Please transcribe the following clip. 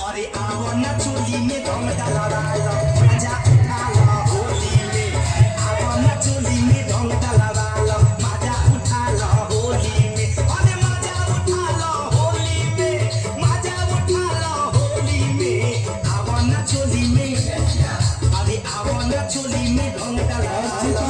अरे आओ ना चोली में रंग डाला लो मजा उठा लो होली में आओ ना चोली में रंग डाला लो मजा उठा लो होली में अरे मजा उठा लो होली में मजा उठा लो होली में आओ ना चोली में अरे आओ ना चोली में रंग डाला लो